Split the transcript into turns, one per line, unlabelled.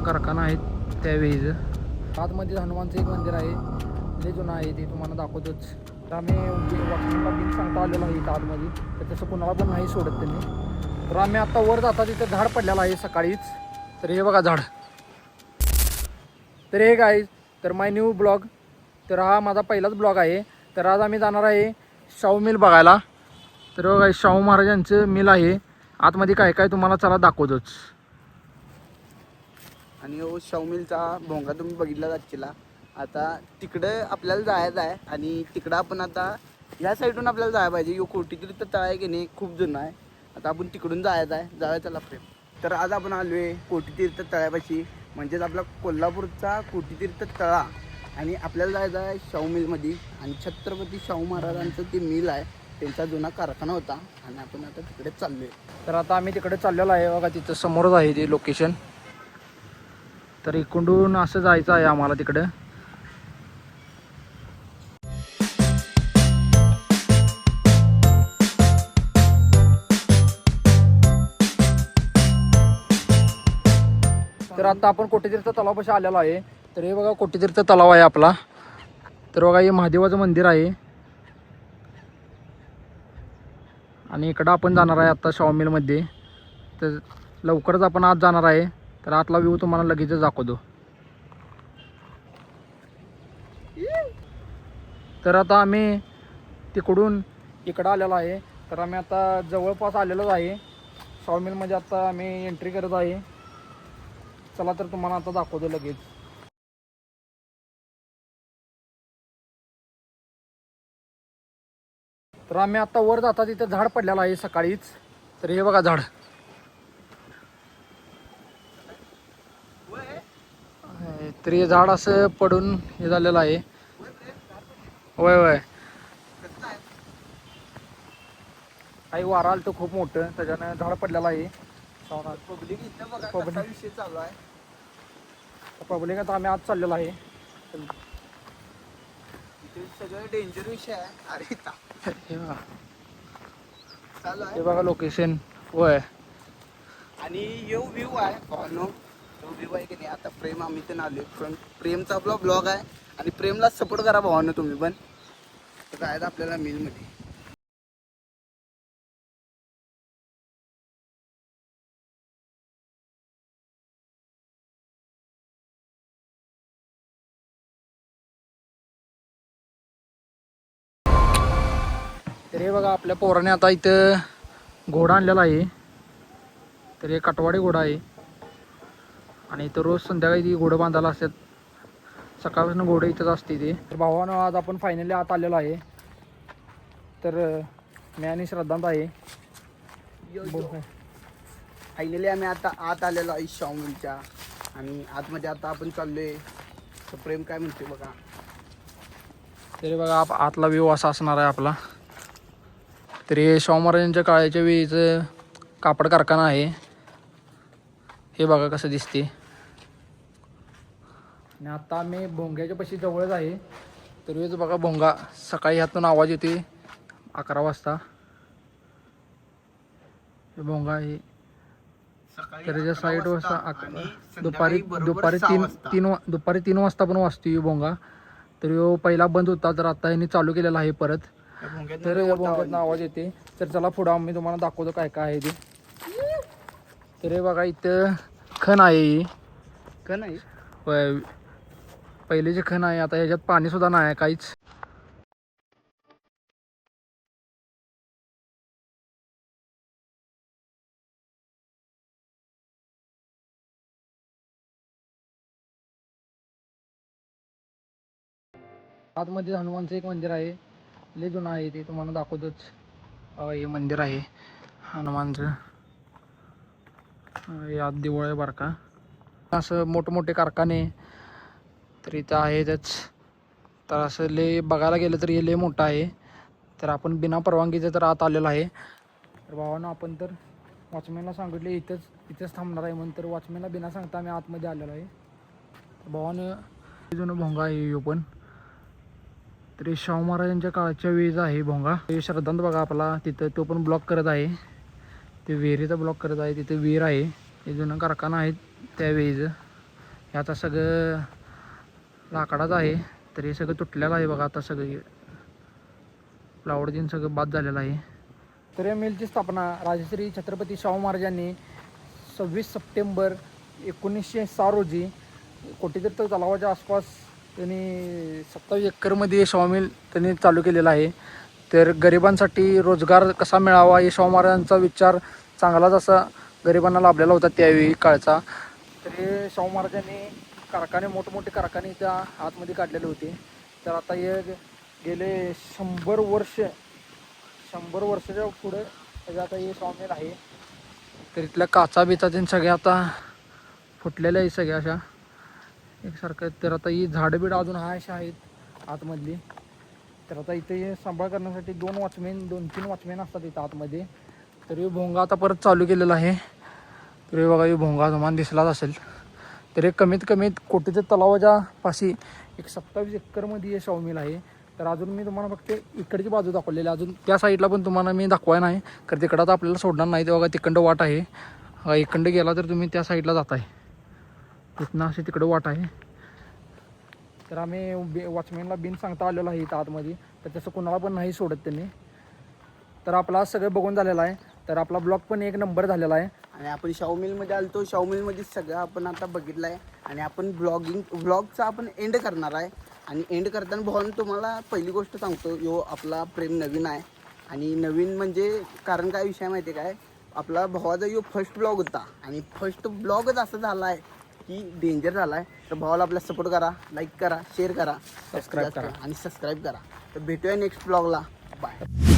कारखाना आहे त्यावेळीचं. आतमध्ये हनुमानचं एक मंदिर आहे, लय जुनं आहे, ते तुम्हाला दाखवतोच. तर आम्ही वॉचमॅनला बिन सांगता आलेलो आहे इथं आतमध्ये, तर तसं कुणाला पण नाही सोडत त्यांनी. तर आम्ही आता वर जाता तिथं झाड पडलेलं आहे सकाळीच. तर हे बघा झाड. तर हे गाईज, तर माय न्यू ब्लॉग. तर हा माझा पहिलाच ब्लॉग आहे. तर आज आम्ही जाणार आहे शाहू मिल बघायला. तर बघा शाहू महाराजांचं मिल आहे आतमध्ये, काय काय तुम्हाला चला दाखवतोच.
आणि शाहू मिलचा भोंगा तुम्ही बघितला जाच्छीला. आता तिकडं आपल्याला जायचं आहे आणि तिकडं आपण आता ह्या साईडून आपल्याला जायला पाहिजे. यो कोटीतीर्थ तळ आहे की नाही, खूप जुना आहे. आता आपण तिकडून जायचं आहे, जाऊया चला प्रेम. तर आज आपण आलो आहे कोटीतीर्थ तळ्यापाशी, म्हणजेच आपला कोल्हापूरचा कोटीतीर्थ तळा. आणि आपल्याला जायचं आहे शाहू मिलमध्ये. आणि छत्रपती शाहू महाराजांचं ते मिल आहे, त्यांचा जुना कारखाना होता आणि आपण आता तिकडे चाललो आहे.
तर आता आम्ही तिकडे चाललेलो आहे बघा, तिथं समोरच आहे ते लोकेशन. तर इकडून असं जायचं आहे आम्हाला तिकडं. तर आता आपण कोटीतीर्थ तलावापाशी आलेलो आहे. तर हे बघा कोटीतीर्थ तलाव आहे आपला. तर बघा हे महादेवाचं मंदिर आहे आणि इकडं आपण जाणार आहे आता शाहू मिलमध्ये. तर लवकरच आपण आज जाणार आहे. तर आतला व्ह्यू तुम्हाला लगेचच दाखवतो. तर आता आम्ही तिकडून इकडं आलेलो आहे. तर आम्ही आता जवळपास आलेलोच आहे शाहू मिलमध्ये. आता आम्ही एंट्री करत आहे. चला तर तुम्हाला आता दाखवतो लगेच. तर आम्ही आता वर जाता तिथे झाड पडलेलं आहे सकाळीच. तर हे बघा झाड. तर हे झाड असं पडून हे झालेलं आहे. वय वय काही वारा आलं तर खूप मोठं, त्याच्यानं झाड पडलेलं आहे.
पब्लिक इथं बघा
Public.
कसा विषय चालू आहे.
पब्लिक आता आम्ही आज चाललेलो आहे.
इथे सगळं डेंजर विषय आहे. अरे
हे बघा,
चालू
हे
आहे.
बघा लोकेशन. वय
आणि यो व्ह्यू आहे भावानो, तो व्ह्यू आहे की नाही. आता प्रेम आम्ही तर आलोय, पण प्रेमचा आपला ब्लॉग आहे आणि प्रेमला सपोर्ट करा भावानो तुम्ही पण. तर जायचं आपल्याला मिलमध्ये.
तर हे बघा आपल्या पोराने आता इथं घोडा आणलेला आहे. तर हे कटवाडी घोडा आहे आणि इथं रोज संध्याकाळी ती घोडं बांधायला असतात. सकाळपासून घोडं इथंच असते ते. तर भावानं आज आपण फायनली आत आलेलो आहे. तर मी आणि श्रद्धांत आहे.
फायनली आम्ही आता आत आलेलो आहे शाहू मिलच्या. आणि आतमध्ये आता आपण चाललोय. तर प्रेम काय म्हणते बघा.
तरी बघा आतला व्ह्यू असा असणार आहे आपला. तरी शाहू महाराजांच्या काळाच्या वेळीचं कापड कारखाना आहे. हे बघा कसं दिसते. आणि आता आम्ही भोंग्याच्या पाशी जवळच आहे. तर हेच बघा भोंगा. सकाळी ह्यातून आवाज येते 11 वाजता. हे भोंगा आहे. तर याच्या साईडवर दुपारी दुपारी दुपारी 3 वाजता पण वाजतो भोंगा. तर ह्यो पहिला बंद होता, तर आता यांनी चालू केलेला आहे परत. तर या भोंग्यातनं आवाज येते. तर चला पुढं आम्ही तुम्हाला दाखवतो काय काय आहे ते. तर हे बघा इथं खण आहे.
का नाही
पहिले जे खण आहे, आता ह्याच्यात पाणी सुद्धा नाही आहे काहीच. आतमध्ये हनुमानचं एक मंदिर आहे, लय जुनं आहे ते, तुम्हाला दाखवतोच. हे मंदिर आहे हनुमानचं. यात दिवाळ आहे बरं का. असं मोठमोठे कारखाने तर इथं आहेतच. तर असं लय बघायला गेलं तर हे लय मोठं आहे. तर आपण बिना परवानगीचं तर आत आलेलं आहे. तर भावानं आपण तर वॉचमॅनला सांगितले इथंच थांबणार आहे म्हणून. तर वॉचमॅनला बिना सांगता आम्ही आतमध्ये आलेलो आहे. तर भावानं जुनं भोंगा आहे ह्यो पण. तर हे शाहू महाराजांच्या काळाच्या वेळीचा आहे भोंगा. हे श्रद्धांत बघा आपला तिथं, तो पण ब्लॉक करत आहे. ते विहिरीचा ब्लॉक करत आहे. तिथे विहीर आहे. हे जुनं कारखाना आहे त्यावेळीचं. हे आता सगळं लाकडाचं आहे, तर हे सगळं तुटलेलं आहे बघा. आता सगळं प्लाऊड दिन सगळं बाद झालेलं आहे. तर या मिलची स्थापना राजश्री छत्रपती शाहू महाराजांनी 26 सप्टेंबर 1906 रोजी कोटीतीर्थ तलावाच्या आसपास त्यांनी 27 एकरमध्ये शाहू मिल त्यांनी चालू केलेला आहे. तर गरिबांसाठी रोजगार कसा मिळावा हे शाहू महाराजांचा विचार चांगलाच असा गरिबांना लाभलेला होता त्यावेळी काळचा. तर हे शाहू महाराजांनी कारखाने मोठमोठे कारखाने त्या आतमध्ये काढलेले होते. तर आता हे गेले 100 वर्षाच्या पुढे त्याच्या आता हे शाहू मिल आहे. तर इथल्या काचा बिचा ते सगळ्या आता फुटलेल्या आहे सगळ्या अशा एकसारखं. तर आता ही झाडं बिडं अजून अशा आहेत आतमधली. तर आता इथे हे सांभाळ करण्यासाठी 2-3 वॉचमॅन असतात इथं आतमध्ये. तर हे भोंगा आता परत चालू केलेला आहे. तर हे बघा, हे भोंगा तुम्हाला दिसलाच असेल. तर हे कमीत कोटीच्या तलावाच्या पाशी एक 27 एकरमध्ये हे शाहू मिल आहे. तर अजून मी तुम्हाला फक्त इकडची बाजू दाखवलेली आहे, अजून त्या साईडला पण तुम्हाला मी दाखवाय नाही, कारण तिकडं आता आपल्याला सोडणार नाही. ते बघा तिकडं वाट आहे, इकडं गेला तर तुम्ही त्या साईडला जाताय, तिथनं अशी तिकडं वाट आहे. तर आम्ही वॉचमॅनला बिन सांगता आलेलो आहे इथं आतमध्ये, तर तसं कोणाला पण नाही सोडत त्यांनी. तर आपला सगळं बघून झालेलं आहे. तर आपला ब्लॉग पण 1 नंबर झालेला आहे.
आणि आपण शाहू मिलमध्ये आलतो. शाहू मिलमध्ये सगळं आपण आता बघितलं आहे आणि आपण व्लॉगचा आपण एंड करणार आहे. आणि एंड करताना भाऊन तुम्हाला पहिली गोष्ट सांगतो, यो आपला प्रेम नवीन आहे. आणि नवीन म्हणजे कारण काय विषय माहिती आहे काय, आपला भावाचा यो फर्स्ट ब्लॉग होता आणि फर्स्ट ब्लॉगच असं झाला आहे की डेंजर झाला आहे. तर भावाला आपला सपोर्ट करा, लाईक करा, शेअर करा,
सबस्क्राईब करा
आणि सबस्क्राईब करा. तर भेटूया नेक्स्ट ब्लॉगला. बाय.